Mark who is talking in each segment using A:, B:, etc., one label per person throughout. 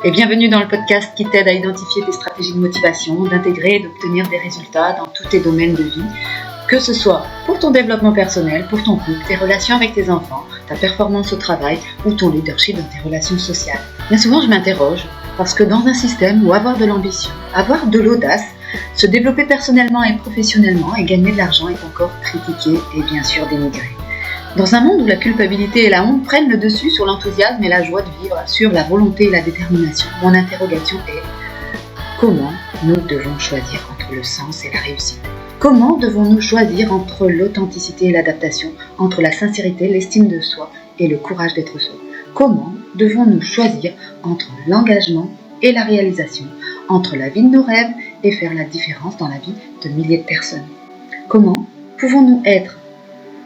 A: Et bienvenue dans le podcast qui t'aide à identifier tes stratégies de motivation, d'intégrer et d'obtenir des résultats dans tous tes domaines de vie, que ce soit pour ton développement personnel, pour ton couple, tes relations avec tes enfants, ta performance au travail ou ton leadership dans tes relations sociales. Bien souvent, je m'interroge parce que dans un système où avoir de l'ambition, avoir de l'audace, se développer personnellement et professionnellement et gagner de l'argent est encore critiqué et bien sûr dénigré. Dans un monde où la culpabilité et la honte prennent le dessus sur l'enthousiasme et la joie de vivre, sur la volonté et la détermination, mon interrogation est comment nous devons choisir entre le sens et la réussite ? Comment devons-nous choisir entre l'authenticité et l'adaptation, entre la sincérité, l'estime de soi et le courage d'être soi ? Comment devons-nous choisir entre l'engagement et la réalisation, entre la vie de nos rêves et faire la différence dans la vie de milliers de personnes ? Comment pouvons-nous être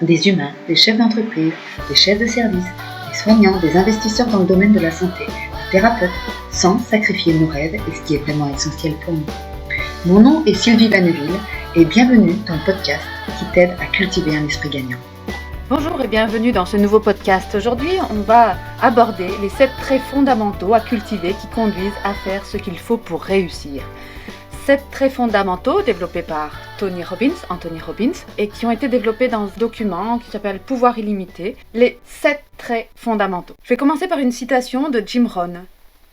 A: des humains, des chefs d'entreprise, des chefs de service, des soignants, des investisseurs dans le domaine de la santé, des thérapeutes, sans sacrifier nos rêves et ce qui est vraiment essentiel pour nous. Mon nom est Sylvie Vanneville et bienvenue dans le podcast qui t'aide à cultiver un esprit gagnant.
B: Bonjour et bienvenue dans ce nouveau podcast. Aujourd'hui, on va aborder les 7 traits fondamentaux à cultiver qui conduisent à faire ce qu'il faut pour réussir. 7 traits fondamentaux développés par Anthony Robbins, et qui ont été développés dans ce document qui s'appelle Pouvoir illimité, les 7 traits fondamentaux. Je vais commencer par une citation de Jim Rohn.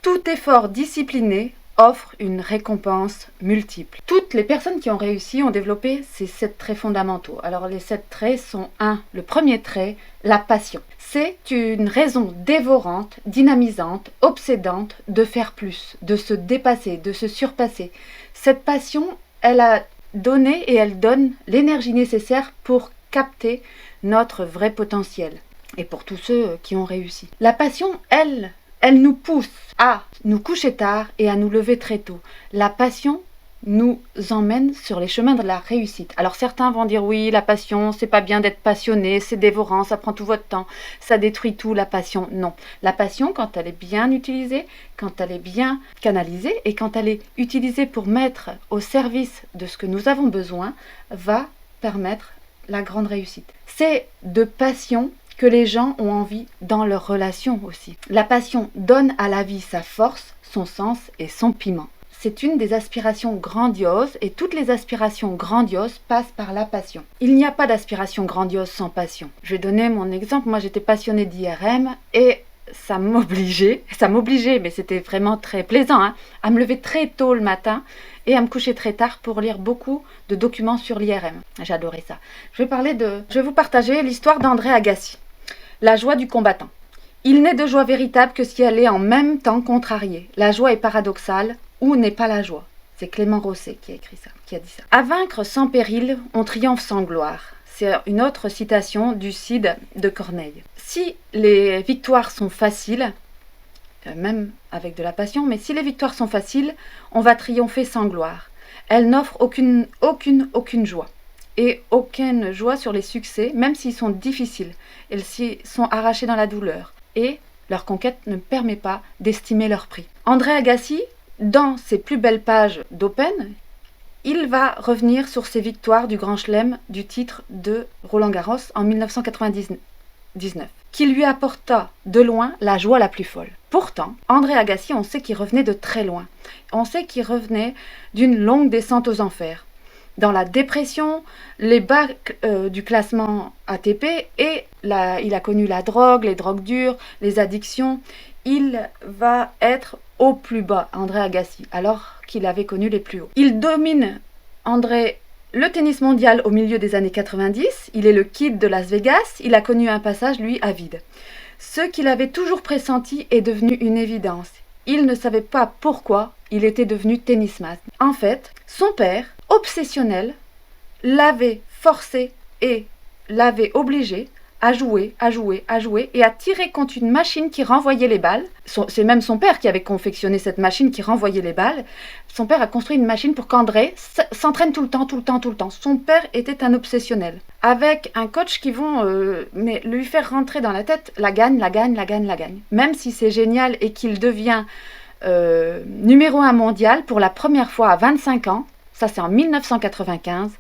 B: Tout effort discipliné offre une récompense multiple. Toutes les personnes qui ont réussi ont développé ces 7 traits fondamentaux. Alors les 7 traits sont le premier trait, la passion. C'est une raison dévorante, dynamisante, obsédante de faire plus, de se dépasser, de se surpasser. Cette passion, elle a donné et elle donne l'énergie nécessaire pour capter notre vrai potentiel. Et pour tous ceux qui ont réussi. La passion, elle nous pousse à nous coucher tard et à nous lever très tôt. La passion nous emmène sur les chemins de la réussite. Alors certains vont dire oui, la passion, c'est pas bien d'être passionné, c'est dévorant, ça prend tout votre temps, ça détruit tout, la passion. Non. La passion, quand elle est bien utilisée, quand elle est bien canalisée et quand elle est utilisée pour mettre au service de ce que nous avons besoin, va permettre la grande réussite. C'est de passion que les gens ont envie dans leurs relations aussi. La passion donne à la vie sa force, son sens et son piment. C'est une des aspirations grandioses et toutes les aspirations grandioses passent par la passion. Il n'y a pas d'aspiration grandiose sans passion. Je vais donner mon exemple. Moi, j'étais passionnée d'IRM et ça m'obligeait, mais c'était vraiment très plaisant, à me lever très tôt le matin et à me coucher très tard pour lire beaucoup de documents sur l'IRM. J'adorais ça. Je vais vous partager l'histoire d'André Agassi. La joie du combattant. Il n'est de joie véritable que si elle est en même temps contrariée. La joie est paradoxale. Où n'est pas la joie ? C'est Clément Rosset qui a dit ça. À vaincre sans péril, on triomphe sans gloire. C'est une autre citation du Cid de Corneille. Si les victoires sont faciles, même avec de la passion, mais si les victoires sont faciles, on va triompher sans gloire. Elles n'offrent aucune joie. Et aucune joie sur les succès, même s'ils sont difficiles. Elles sont arrachées dans la douleur. Et leur conquête ne permet pas d'estimer leur prix. André Agassi, dans ses plus belles pages d'Open, il va revenir sur ses victoires du Grand Chelem du titre de Roland-Garros en 1999, qui lui apporta de loin la joie la plus folle. Pourtant, André Agassi, on sait qu'il revenait de très loin. On sait qu'il revenait d'une longue descente aux enfers. Dans la dépression, les bas du classement ATP, et il a connu la drogue, les drogues dures, les addictions. Il va être au plus bas, André Agassi, alors qu'il avait connu les plus hauts. Il domine, André, le tennis mondial au milieu des années 90. Il est le kid de Las Vegas. Il a connu un passage, lui, à vide. Ce qu'il avait toujours pressenti est devenu une évidence. Il ne savait pas pourquoi il était devenu tennisman. En fait, son père, obsessionnel, l'avait forcé et l'avait obligé à jouer et à tirer contre une machine qui renvoyait les balles. C'est même son père qui avait confectionné cette machine qui renvoyait les balles. Son père a construit une machine pour qu'André s'entraîne tout le temps. Son père était un obsessionnel. Avec un coach qui vont lui faire rentrer dans la tête la gagne. Même si c'est génial et qu'il devient numéro 1 mondial pour la première fois à 25 ans, ça c'est en 1995,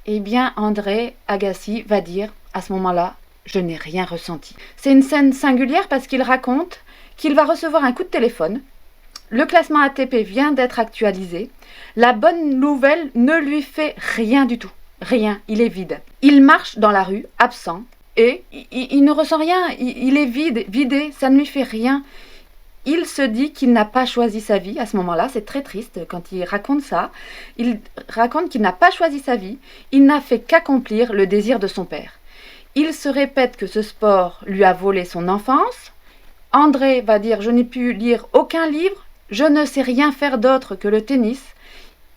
B: eh bien André Agassi va dire à ce moment-là, je n'ai rien ressenti. C'est une scène singulière parce qu'il raconte qu'il va recevoir un coup de téléphone Le classement ATP vient d'être actualisé. La bonne nouvelle ne lui fait rien du tout. Rien, il est vide. Il marche dans la rue, absent, et il ne ressent rien. Il est vidé, ça ne lui fait rien. Il se dit qu'il n'a pas choisi sa vie à ce moment-là. C'est très triste quand il raconte ça. Il raconte qu'il n'a pas choisi sa vie. Il n'a fait qu'accomplir le désir de son père. Il se répète que ce sport lui a volé son enfance. André va dire « Je n'ai pu lire aucun livre. Je ne sais rien faire d'autre que le tennis. »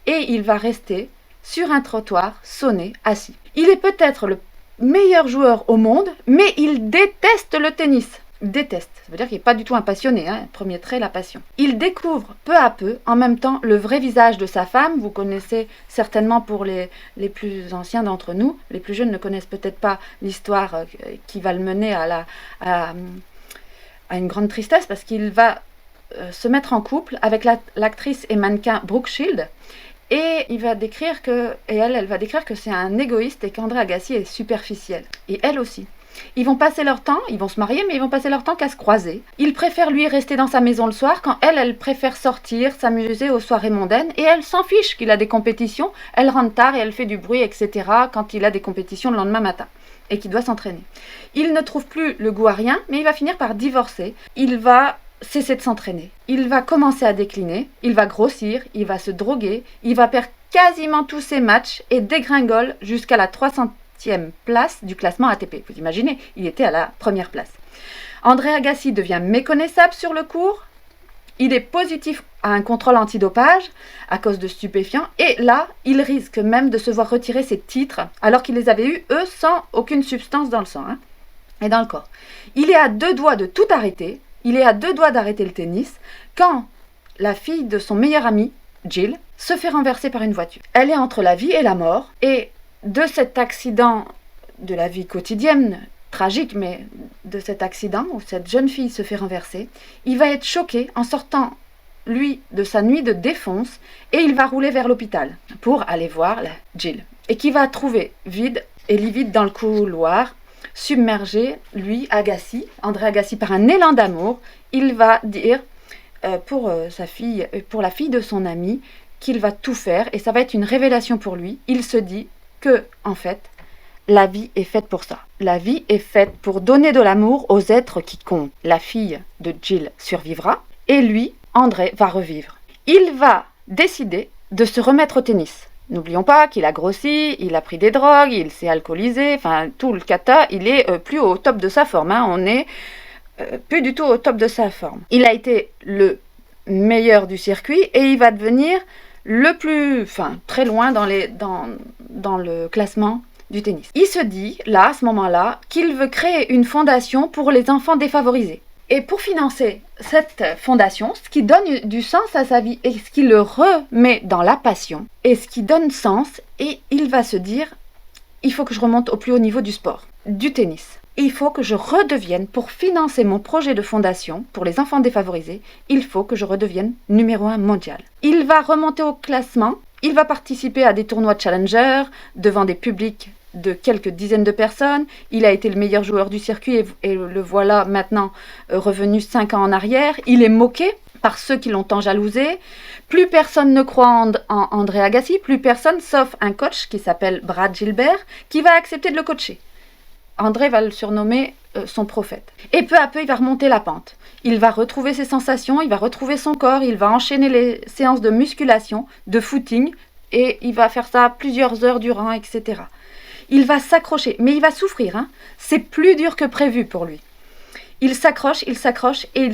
B: Et il va rester sur un trottoir, sonné, assis. Il est peut-être le meilleur joueur au monde, mais il déteste le tennis. Déteste, ça veut dire qu'il n'est pas du tout un passionné, hein. Premier trait, la passion. Il découvre peu à peu, en même temps, le vrai visage de sa femme. Vous connaissez certainement pour les plus anciens d'entre nous. Les plus jeunes ne connaissent peut-être pas l'histoire qui va le mener à une grande tristesse, parce qu'il va se mettre en couple avec l'actrice et mannequin Brooke Shields. Et il va décrire que, elle va décrire que c'est un égoïste et qu'André Agassi est superficiel. Et elle aussi. Ils vont passer leur temps, ils vont se marier, mais ils vont passer leur temps qu'à se croiser. Il préfère lui rester dans sa maison le soir, quand elle préfère sortir, s'amuser aux soirées mondaines. Et elle s'en fiche qu'il a des compétitions. Elle rentre tard et elle fait du bruit, etc. quand il a des compétitions le lendemain matin et qu'il doit s'entraîner. Il ne trouve plus le goût à rien, mais il va finir par divorcer. Il va cesser de s'entraîner. Il va commencer à décliner, il va grossir, il va se droguer, il va perdre quasiment tous ses matchs et dégringole jusqu'à la 300e place du classement ATP. Vous imaginez, il était à la première place. André Agassi devient méconnaissable sur le court. Il est positif à un contrôle antidopage à cause de stupéfiants. Et là, il risque même de se voir retirer ses titres alors qu'il les avait eus, eux, sans aucune substance dans le sang et dans le corps. Il est à 2 doigts de tout arrêter. Il est à 2 doigts d'arrêter le tennis quand la fille de son meilleur ami, Jill, se fait renverser par une voiture. Elle est entre la vie et la mort. Et de cet accident de la vie quotidienne, tragique, mais de cet accident où cette jeune fille se fait renverser, il va être choqué en sortant, lui, de sa nuit de défonce, et il va rouler vers l'hôpital pour aller voir Jill. Et qui va trouver vide et livide dans le couloir, submergé, lui, Agassi, André Agassi, par un élan d'amour. Il va dire pour sa fille, pour la fille de son ami, qu'il va tout faire, et ça va être une révélation pour lui. Il se dit que, en fait, la vie est faite pour ça. La vie est faite pour donner de l'amour aux êtres qui comptent. La fille de Jill survivra, et lui, André, va revivre. Il va décider de se remettre au tennis. N'oublions pas qu'il a grossi, il a pris des drogues, il s'est alcoolisé, enfin tout le cata, il est plus au top de sa forme. On est plus du tout au top de sa forme. Il a été le meilleur du circuit et il va devenir le plus, très loin dans le classement du tennis. Il se dit, là, à ce moment-là, qu'il veut créer une fondation pour les enfants défavorisés. Et pour financer cette fondation, ce qui donne du sens à sa vie et ce qui le remet dans la passion et ce qui donne sens, et il va se dire, il faut que je remonte au plus haut niveau du sport, du tennis. Et il faut que je redevienne, pour financer mon projet de fondation pour les enfants défavorisés, il faut que je redevienne numéro 1 mondial. Il va remonter au classement, il va participer à des tournois Challenger devant des publics de quelques dizaines de personnes. Il a été le meilleur joueur du circuit et le voilà maintenant revenu 5 ans en arrière. Il est moqué par ceux qui l'ont tant jalousé. Plus personne ne croit en André Agassi, plus personne, sauf un coach qui s'appelle Brad Gilbert, qui va accepter de le coacher. André va le surnommer son prophète. Et peu à peu, il va remonter la pente. Il va retrouver ses sensations, il va retrouver son corps, il va enchaîner les séances de musculation, de footing, et il va faire ça plusieurs heures durant, etc. Il va s'accrocher, mais il va souffrir. C'est plus dur que prévu pour lui. Il s'accroche et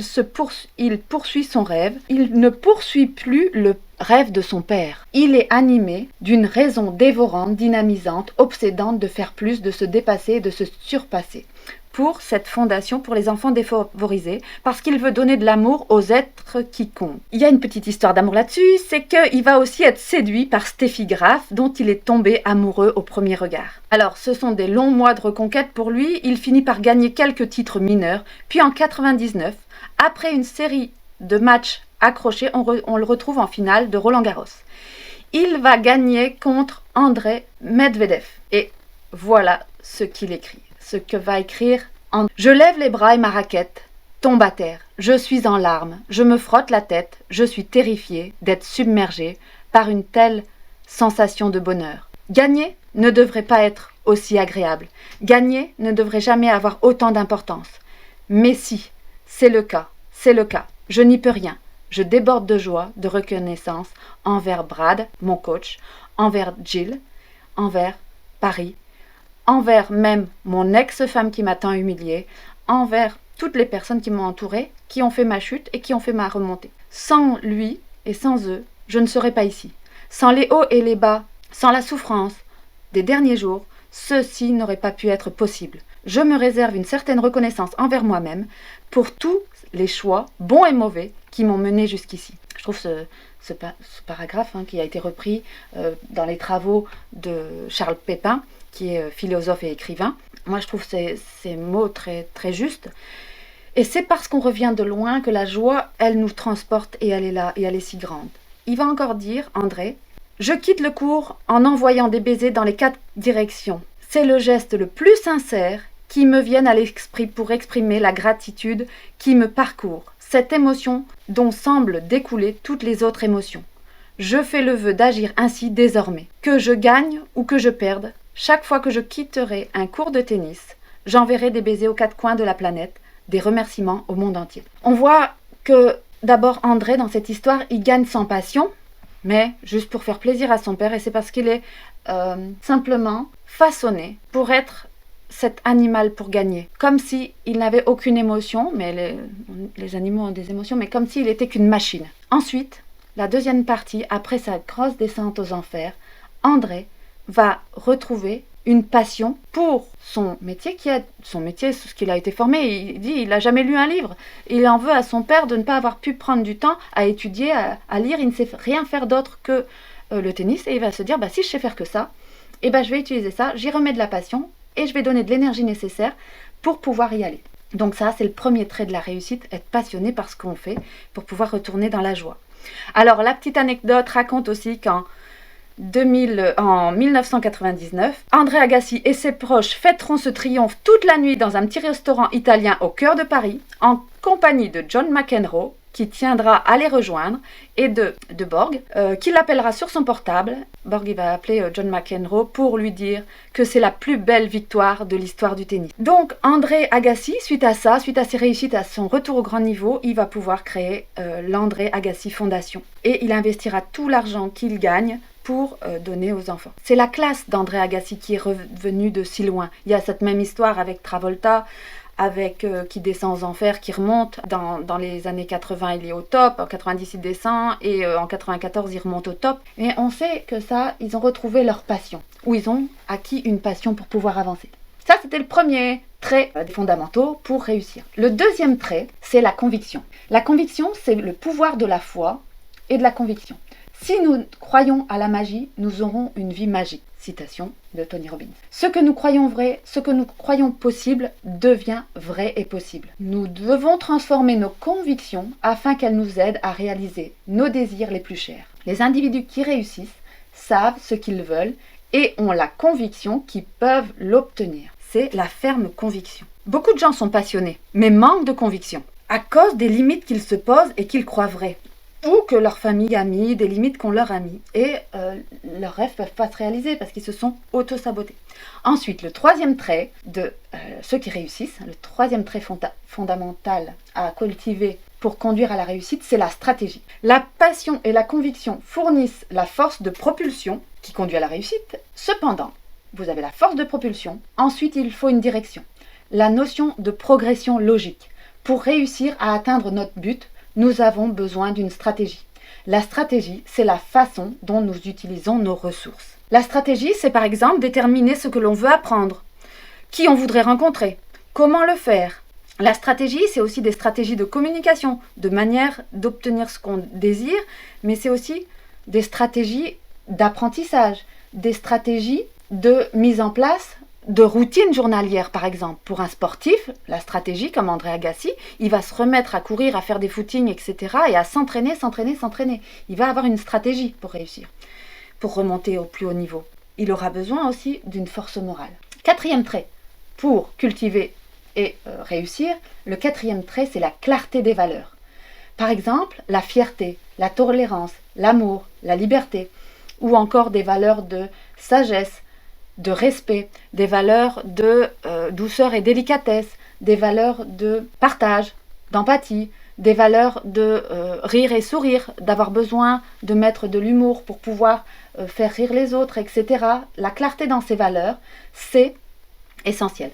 B: il poursuit son rêve. Il ne poursuit plus le rêve de son père. Il est animé d'une raison dévorante, dynamisante, obsédante de faire plus, de se dépasser et de se surpasser. Pour cette fondation pour les enfants défavorisés, parce qu'il veut donner de l'amour aux êtres qui comptent. Il y a une petite histoire d'amour là-dessus, c'est qu'il va aussi être séduit par Steffi Graf, dont il est tombé amoureux au premier regard. Alors, ce sont des longs mois de reconquête pour lui, il finit par gagner quelques titres mineurs, puis en 99, après une série de matchs accrochés, on le retrouve en finale de Roland-Garros. Il va gagner contre Andrei Medvedev, et voilà ce qu'il écrit. Ce que va écrire « Je lève les bras et ma raquette tombe à terre. je suis en larmes, je me frotte la tête, je suis terrifiée d'être submergée par une telle sensation de bonheur. Gagner ne devrait pas être aussi agréable. Gagner ne devrait jamais avoir autant d'importance. Mais si, c'est le cas, c'est le cas. Je n'y peux rien. Je déborde de joie, de reconnaissance envers Brad, mon coach, envers Jill, envers Paris, envers même mon ex-femme qui m'a tant humiliée, envers toutes les personnes qui m'ont entourée, qui ont fait ma chute et qui ont fait ma remontée. Sans lui et sans eux, je ne serais pas ici. Sans les hauts et les bas, sans la souffrance des derniers jours, ceci n'aurait pas pu être possible. Je me réserve une certaine reconnaissance envers moi-même pour tous les choix, bons et mauvais, qui m'ont mené jusqu'ici. Je trouve ce paragraphe qui a été repris dans les travaux de Charles Pépin, qui est philosophe et écrivain. Moi, je trouve ces mots très, très justes. Et c'est parce qu'on revient de loin que la joie, elle nous transporte et elle est là, et elle est si grande. Il va encore dire, André, « Je quitte le cours en envoyant des baisers dans les 4 directions. C'est le geste le plus sincère qui me vienne à l'esprit pour exprimer la gratitude qui me parcourt, cette émotion dont semblent découler toutes les autres émotions. Je fais le vœu d'agir ainsi désormais. Que je gagne ou que je perde, chaque fois que je quitterai un cours de tennis, j'enverrai des baisers aux 4 coins de la planète, des remerciements au monde entier. » On voit que d'abord André, dans cette histoire, il gagne sans passion, mais juste pour faire plaisir à son père, et c'est parce qu'il est simplement façonné pour être cet animal pour gagner. Comme s'il n'avait aucune émotion, mais les animaux ont des émotions, mais comme s'il était qu'une machine. Ensuite, la deuxième partie, après sa grosse descente aux enfers, André va retrouver une passion pour son métier, ce qu'il a été formé. Il dit, il n'a jamais lu un livre. Il en veut à son père de ne pas avoir pu prendre du temps à étudier, à lire. Il ne sait rien faire d'autre que le tennis. Et il va se dire, si je sais faire que ça, je vais utiliser ça, j'y remets de la passion et je vais donner de l'énergie nécessaire pour pouvoir y aller. Donc ça, c'est le premier trait de la réussite, être passionné par ce qu'on fait pour pouvoir retourner dans la joie. Alors, la petite anecdote raconte aussi qu'en 1999, André Agassi et ses proches fêteront ce triomphe toute la nuit dans un petit restaurant italien au cœur de Paris, en compagnie de John McEnroe, qui tiendra à les rejoindre, et de Borg, qui l'appellera sur son portable. Borg, il va appeler John McEnroe pour lui dire que c'est la plus belle victoire de l'histoire du tennis. Donc, André Agassi, suite à ses réussites, à son retour au grand niveau, il va pouvoir créer l'André Agassi Fondation. Et il investira tout l'argent qu'il gagne pour donner aux enfants. C'est la classe d'André Agassi qui est revenue de si loin. Il y a cette même histoire avec Travolta, qui descend aux enfers, qui remonte. Dans les années 80, il est au top, en 90, il descend, et en 94, il remonte au top. Et on sait que ça, ils ont retrouvé leur passion, ou ils ont acquis une passion pour pouvoir avancer. Ça, c'était le premier trait des fondamentaux pour réussir. Le deuxième trait, c'est la conviction. La conviction, c'est le pouvoir de la foi et de la conviction. Si nous croyons à la magie, nous aurons une vie magique. Citation de Tony Robbins. Ce que nous croyons vrai, ce que nous croyons possible, devient vrai et possible. Nous devons transformer nos convictions afin qu'elles nous aident à réaliser nos désirs les plus chers. Les individus qui réussissent savent ce qu'ils veulent et ont la conviction qu'ils peuvent l'obtenir. C'est la ferme conviction. Beaucoup de gens sont passionnés, mais manquent de conviction, à cause des limites qu'ils se posent et qu'ils croient vraies. Ou que leur famille a mis, des limites qu'on leur a mis. Et leurs rêves ne peuvent pas se réaliser parce qu'ils se sont auto-sabotés. Ensuite, le troisième trait de ceux qui réussissent, le troisième trait fondamental à cultiver pour conduire à la réussite, c'est la stratégie. La passion et la conviction fournissent la force de propulsion qui conduit à la réussite. Cependant, vous avez la force de propulsion. Ensuite, il faut une direction. La notion de progression logique. Pour réussir à atteindre notre but, nous avons besoin d'une stratégie. La stratégie, c'est la façon dont nous utilisons nos ressources. La stratégie, c'est par exemple déterminer ce que l'on veut apprendre, qui on voudrait rencontrer, comment le faire. La stratégie, c'est aussi des stratégies de communication, de manière d'obtenir ce qu'on désire, mais c'est aussi des stratégies d'apprentissage, des stratégies de mise en place de routine journalière, par exemple. Pour un sportif, la stratégie, comme André Agassi, il va se remettre à courir, à faire des footings, etc. et à s'entraîner. Il va avoir une stratégie pour réussir, pour remonter au plus haut niveau. Il aura besoin aussi d'une force morale. Quatrième trait, pour cultiver et réussir, le 4e trait, c'est la clarté des valeurs. Par exemple, la fierté, la tolérance, l'amour, la liberté, ou encore des valeurs de sagesse, de respect, des valeurs de douceur et délicatesse, des valeurs de partage, d'empathie, des valeurs de rire et sourire, d'avoir besoin de mettre de l'humour pour pouvoir faire rire les autres, etc. La clarté dans ces valeurs, c'est essentiel.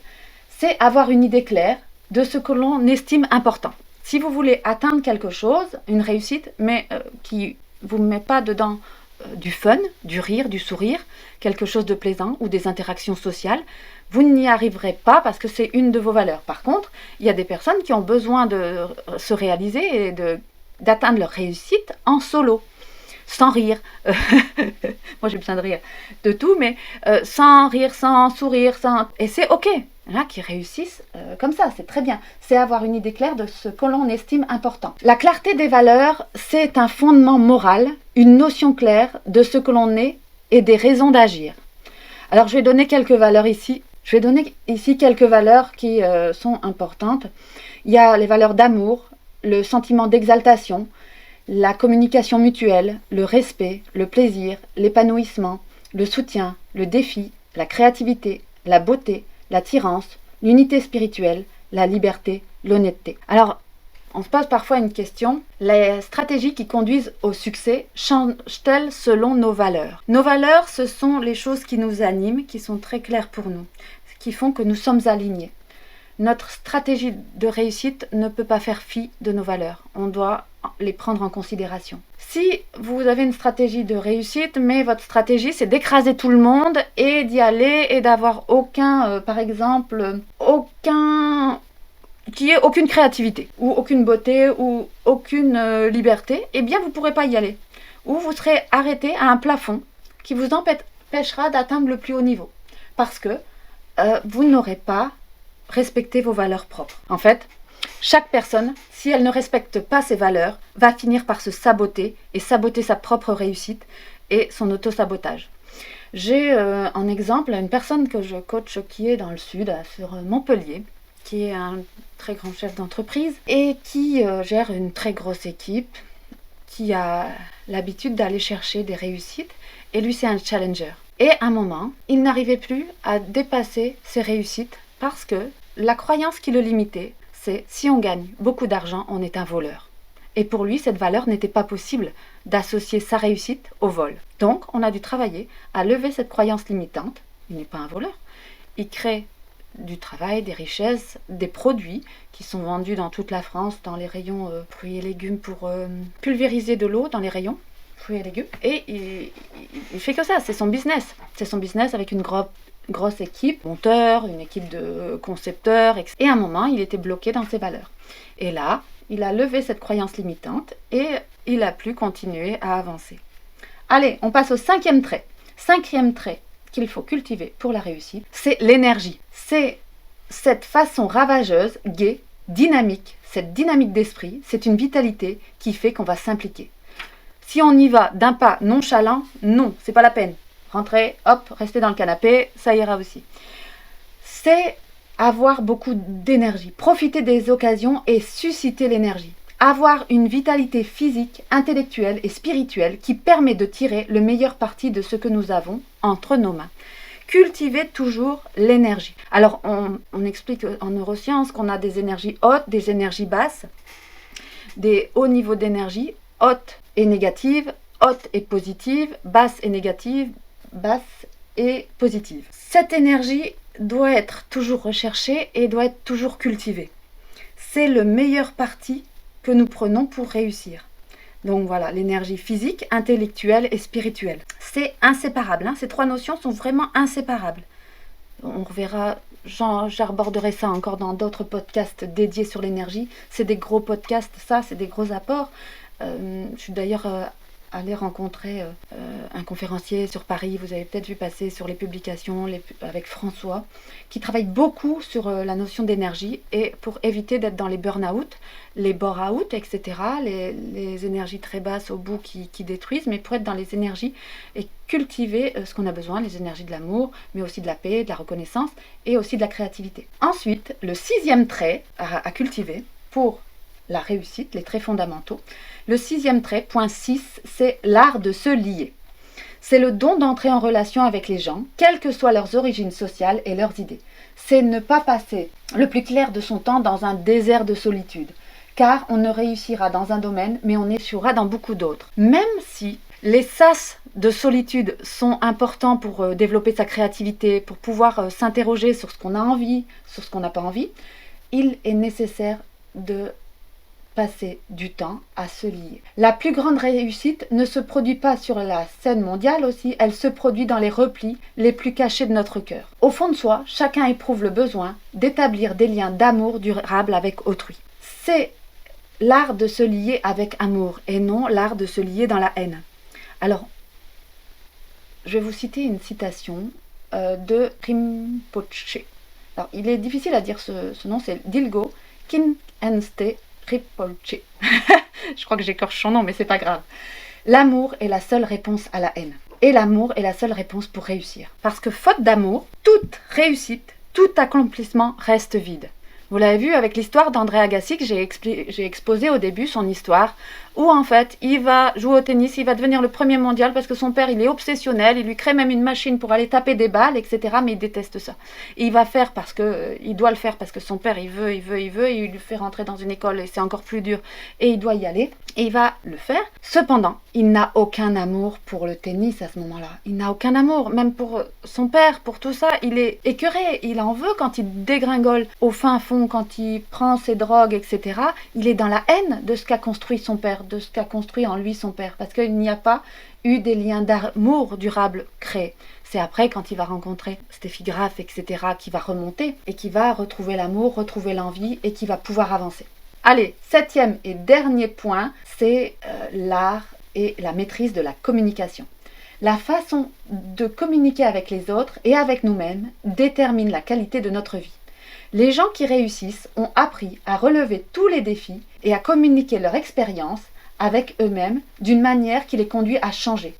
B: C'est avoir une idée claire de ce que l'on estime important. Si vous voulez atteindre quelque chose, une réussite, mais qui ne vous met pas dedans du fun, du rire, du sourire, quelque chose de plaisant ou des interactions sociales, vous n'y arriverez pas parce que c'est une de vos valeurs. Par contre, il y a des personnes qui ont besoin de se réaliser et d'atteindre leur réussite en solo, sans rire. Moi, j'ai besoin de rire de tout, mais sans rire, sans sourire, et c'est OK. Il y en a qui réussissent comme ça, c'est très bien. C'est avoir une idée claire de ce que l'on estime important. La clarté des valeurs, c'est un fondement moral, une notion claire de ce que l'on est et des raisons d'agir. Alors, je vais donner quelques valeurs ici. Je vais donner ici quelques valeurs qui sont importantes. Il y a les valeurs d'amour, le sentiment d'exaltation, la communication mutuelle, le respect, le plaisir, l'épanouissement, le soutien, le défi, la créativité, la beauté, l'attirance, l'unité spirituelle, la liberté, l'honnêteté. Alors, on se pose parfois une question. Les stratégies qui conduisent au succès changent-elles selon nos valeurs? Nos valeurs, ce sont les choses qui nous animent, qui sont très claires pour nous, qui font que nous sommes alignés. Notre stratégie de réussite ne peut pas faire fi de nos valeurs. On doit les prendre en considération. Si vous avez une stratégie de réussite, mais votre stratégie c'est d'écraser tout le monde et d'y aller et d'avoir aucune créativité ou aucune beauté ou aucune liberté, eh bien vous ne pourrez pas y aller. Ou vous serez arrêté à un plafond qui vous empêchera d'atteindre le plus haut niveau. Parce que vous n'aurez pas respecté vos valeurs propres. En fait, chaque personne, si elle ne respecte pas ses valeurs, va finir par se saboter et saboter sa propre réussite et son auto-sabotage. J'ai en exemple une personne que je coach qui est dans le sud, sur Montpellier, qui est un très grand chef d'entreprise et qui gère une très grosse équipe, qui a l'habitude d'aller chercher des réussites, et lui c'est un challenger. Et à un moment, il n'arrivait plus à dépasser ses réussites parce que la croyance qui le limitait, c'est si on gagne beaucoup d'argent, on est un voleur. Et pour lui, cette valeur n'était pas possible d'associer sa réussite au vol. Donc, on a dû travailler à lever cette croyance limitante. Il n'est pas un voleur. Il crée du travail, des richesses, des produits qui sont vendus dans toute la France, dans les rayons fruits et légumes pour pulvériser de l'eau dans les rayons fruits et légumes. Et il fait que ça, c'est son business. C'est son business avec une grosse équipe, monteur, une équipe de concepteurs, etc. Et à un moment, il était bloqué dans ses valeurs. Et là, il a levé cette croyance limitante et il a pu continuer à avancer. Allez, on passe au 5e trait. 5e trait qu'il faut cultiver pour la réussite, c'est l'énergie. C'est cette façon ravageuse, gaie, dynamique, cette dynamique d'esprit, c'est une vitalité qui fait qu'on va s'impliquer. Si on y va d'un pas nonchalant, non, c'est pas la peine. Rentrez, hop, restez dans le canapé, ça ira aussi. C'est avoir beaucoup d'énergie, profiter des occasions et susciter l'énergie. Avoir une vitalité physique, intellectuelle et spirituelle qui permet de tirer le meilleur parti de ce que nous avons entre nos mains. Cultiver toujours l'énergie. Alors, on explique en neurosciences qu'on a des énergies hautes, des énergies basses, des hauts niveaux d'énergie, hautes et négatives, hautes et positives, basses et négatives, basse et positive. Cette énergie doit être toujours recherchée et doit être toujours cultivée. C'est le meilleur parti que nous prenons pour réussir. Donc voilà, l'énergie physique, intellectuelle et spirituelle. C'est inséparable, hein. Ces 3 notions sont vraiment inséparables. On reverra, j'aborderai ça encore dans d'autres podcasts dédiés sur l'énergie. C'est des gros podcasts, ça, c'est des gros apports. Je suis d'ailleurs aller rencontrer un conférencier sur Paris, vous avez peut-être vu passer sur les publications avec François, qui travaille beaucoup sur la notion d'énergie et pour éviter d'être dans les burn-out, les bore-out, etc., les énergies très basses au bout qui détruisent, mais pour être dans les énergies et cultiver ce qu'on a besoin, les énergies de l'amour, mais aussi de la paix, de la reconnaissance et aussi de la créativité. Ensuite, le 6e trait à cultiver pour la réussite, les traits fondamentaux. Le 6e trait, point 6, c'est l'art de se lier. C'est le don d'entrer en relation avec les gens, quelles que soient leurs origines sociales et leurs idées. C'est ne pas passer le plus clair de son temps dans un désert de solitude, car on ne réussira dans un domaine, mais on échouera dans beaucoup d'autres. Même si les sas de solitude sont importants pour développer sa créativité, pour pouvoir s'interroger sur ce qu'on a envie, sur ce qu'on n'a pas envie, il est nécessaire de passer du temps à se lier. La plus grande réussite ne se produit pas sur la scène mondiale aussi, elle se produit dans les replis les plus cachés de notre cœur. Au fond de soi, chacun éprouve le besoin d'établir des liens d'amour durables avec autrui. C'est l'art de se lier avec amour et non l'art de se lier dans la haine. Alors, je vais vous citer une citation de Rinpoche. Alors, il est difficile à dire ce nom, c'est Dilgo Khyentse Rinpoche. Je crois que j'écorche son nom, mais c'est pas grave. L'amour est la seule réponse à la haine. Et l'amour est la seule réponse pour réussir. Parce que faute d'amour, toute réussite, tout accomplissement reste vide. Vous l'avez vu avec l'histoire d'André Agassi que j'ai exposé au début son histoire, où en fait il va jouer au tennis, il va devenir le premier mondial parce que son père il est obsessionnel, il lui crée même une machine pour aller taper des balles, etc. Mais il déteste ça. Et il va faire parce que il doit le faire parce que son père il veut, et il lui fait rentrer dans une école et c'est encore plus dur et il doit y aller et il va le faire. Cependant, il n'a aucun amour pour le tennis à ce moment-là. Il n'a aucun amour, même pour son père, pour tout ça. Il est écœuré, il en veut quand il dégringole au fin fond, quand il prend ses drogues, etc. Il est dans la haine de ce qu'a construit son père, de ce qu'a construit en lui son père, parce qu'il n'y a pas eu des liens d'amour durables créés. C'est après, quand il va rencontrer Steffi Graf, etc., qui va remonter et qui va retrouver l'amour, retrouver l'envie et qui va pouvoir avancer. Allez, 7e et dernier point, c'est l'art et la maîtrise de la communication. La façon de communiquer avec les autres et avec nous-mêmes détermine la qualité de notre vie. Les gens qui réussissent ont appris à relever tous les défis et à communiquer leur expérience avec eux-mêmes d'une manière qui les conduit à changer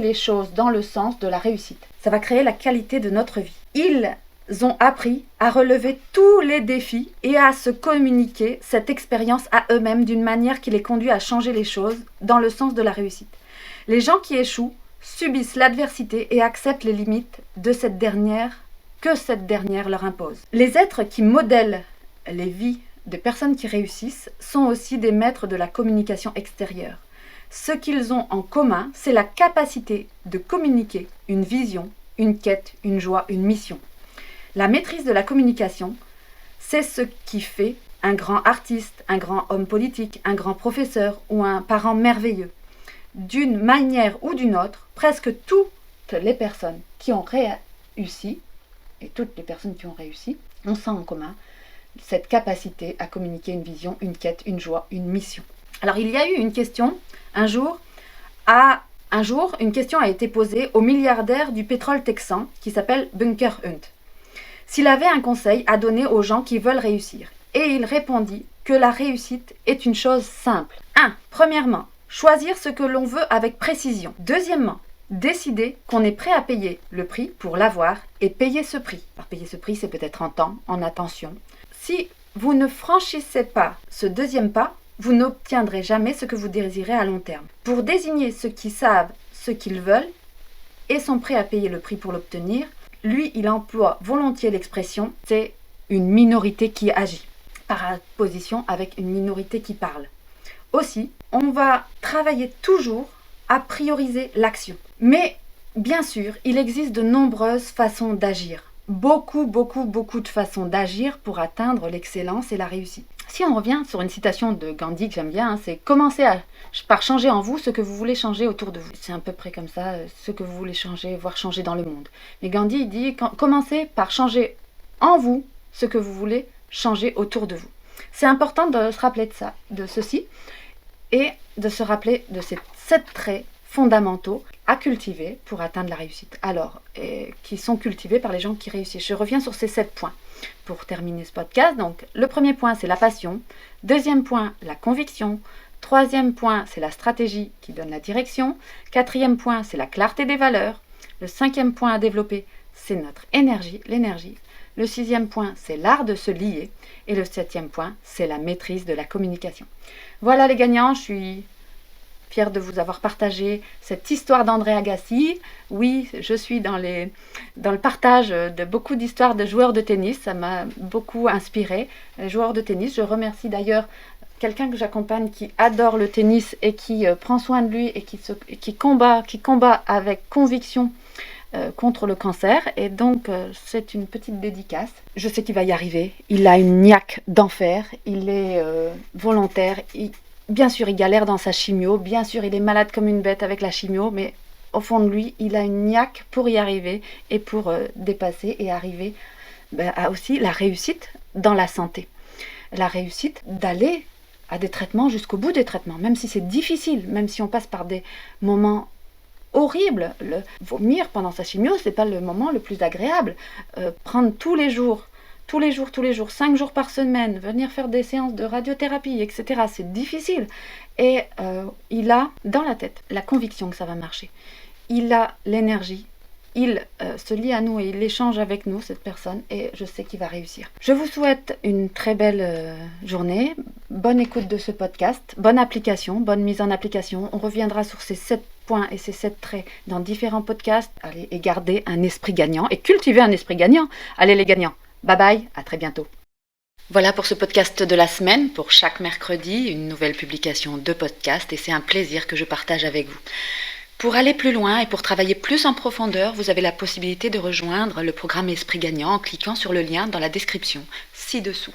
B: les choses dans le sens de la réussite. Ça va créer la qualité de notre vie. Ils ont appris à relever tous les défis et à se communiquer cette expérience à eux-mêmes d'une manière qui les conduit à changer les choses dans le sens de la réussite. Les gens qui échouent subissent l'adversité et acceptent les limites de cette dernière que cette dernière leur impose. Les êtres qui modèlent les vies des personnes qui réussissent sont aussi des maîtres de la communication extérieure. Ce qu'ils ont en commun, c'est la capacité de communiquer une vision, une quête, une joie, une mission. La maîtrise de la communication, c'est ce qui fait un grand artiste, un grand homme politique, un grand professeur ou un parent merveilleux. D'une manière ou d'une autre, presque toutes les personnes qui ont réussi, et toutes les personnes qui ont réussi, ont ça en commun, cette capacité à communiquer une vision, une quête, une joie, une mission. Alors il y a eu une question, un jour, une question a été posée au milliardaire du pétrole texan qui s'appelle Bunker Hunt. S'il avait un conseil à donner aux gens qui veulent réussir. Et il répondit que la réussite est une chose simple. 1. Premièrement, choisir ce que l'on veut avec précision. Deuxièmement, décider qu'on est prêt à payer le prix pour l'avoir et payer ce prix. Alors payer ce prix, c'est peut-être en temps, en attention. Si vous ne franchissez pas ce deuxième pas, vous n'obtiendrez jamais ce que vous désirez à long terme. Pour désigner ceux qui savent ce qu'ils veulent et sont prêts à payer le prix pour l'obtenir, lui, il emploie volontiers l'expression « c'est une minorité qui agit », par opposition avec une minorité qui parle. Aussi, on va travailler toujours à prioriser l'action. Mais, bien sûr, il existe de nombreuses façons d'agir. Beaucoup de façons d'agir pour atteindre l'excellence et la réussite. Si on revient sur une citation de Gandhi que j'aime bien, c'est « Commencez par changer en vous ce que vous voulez changer autour de vous ». C'est à peu près comme ça, ce que vous voulez changer, voire changer dans le monde. Mais Gandhi il dit « Commencez par changer en vous ce que vous voulez changer autour de vous ». C'est important de se rappeler de ceci et de se rappeler de cette 7 traits fondamentaux à cultiver pour atteindre la réussite. Alors, qui sont cultivés par les gens qui réussissent. Je reviens sur ces 7 points pour terminer ce podcast. Donc, le premier point, c'est la passion. Deuxième point, la conviction. Troisième point, c'est la stratégie qui donne la direction. Quatrième point, c'est la clarté des valeurs. Le cinquième point à développer, c'est notre énergie, l'énergie. Le sixième point, c'est l'art de se lier. Et le septième point, c'est la maîtrise de la communication. Voilà les gagnants, je suis fière de vous avoir partagé cette histoire d'André Agassi. Oui, je suis dans le partage de beaucoup d'histoires de joueurs de tennis. Ça m'a beaucoup inspiré. Les joueurs de tennis, je remercie d'ailleurs quelqu'un que j'accompagne qui adore le tennis et qui prend soin de lui et qui combat avec conviction contre le cancer. Et donc, c'est une petite dédicace. Je sais qu'il va y arriver. Il a une niaque d'enfer. Il est volontaire. Bien sûr, il galère dans sa chimio. Bien sûr, il est malade comme une bête avec la chimio. Mais au fond de lui, il a une niaque pour y arriver et pour dépasser et arriver à aussi la réussite dans la santé. La réussite d'aller à des traitements jusqu'au bout des traitements. Même si c'est difficile, même si on passe par des moments horrible. Vomir pendant sa chimio, c'est pas le moment le plus agréable. Prendre tous les jours, 5 jours par semaine, venir faire des séances de radiothérapie, etc. C'est difficile. Et il a dans la tête la conviction que ça va marcher. Il a l'énergie. Il se lie à nous et il échange avec nous, cette personne, et je sais qu'il va réussir. Je vous souhaite une très belle journée, bonne écoute de ce podcast, bonne application, bonne mise en application. On reviendra sur ces 7 points et ces 7 traits dans différents podcasts. Allez, et gardez un esprit gagnant et cultivez un esprit gagnant. Allez les gagnants, bye bye, à très bientôt. Voilà pour ce podcast de la semaine. Pour chaque mercredi, une nouvelle publication de podcast et c'est un plaisir que je partage avec vous. Pour aller plus loin et pour travailler plus en profondeur, vous avez la possibilité de rejoindre le programme Esprit Gagnant en cliquant sur le lien dans la description, ci-dessous.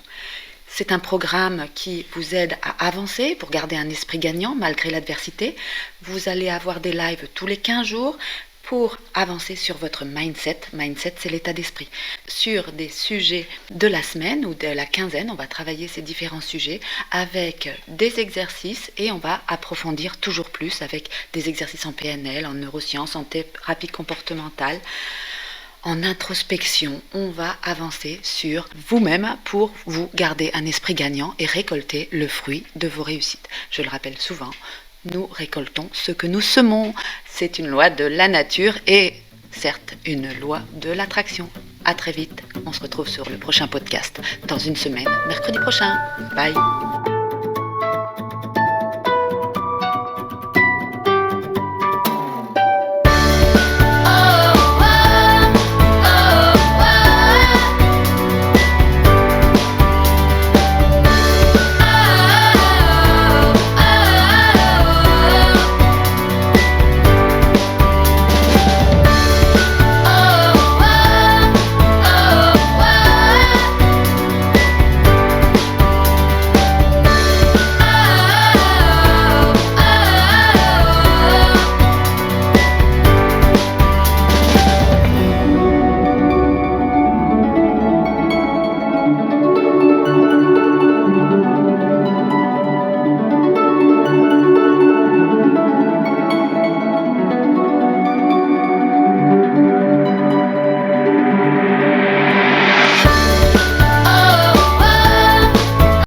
B: C'est un programme qui vous aide à avancer pour garder un esprit gagnant malgré l'adversité. Vous allez avoir des lives tous les 15 jours pour avancer sur votre mindset. Mindset, c'est l'état d'esprit. Sur des sujets de la semaine ou de la quinzaine, on va travailler ces différents sujets avec des exercices et on va approfondir toujours plus avec des exercices en PNL, en neurosciences, en thérapie comportementale, en introspection. On va avancer sur vous-même pour vous garder un esprit gagnant et récolter le fruit de vos réussites. Je le rappelle souvent, nous récoltons ce que nous semons. C'est une loi de la nature et certes une loi de l'attraction. À très vite, on se retrouve sur le prochain podcast dans une semaine, mercredi prochain. Bye.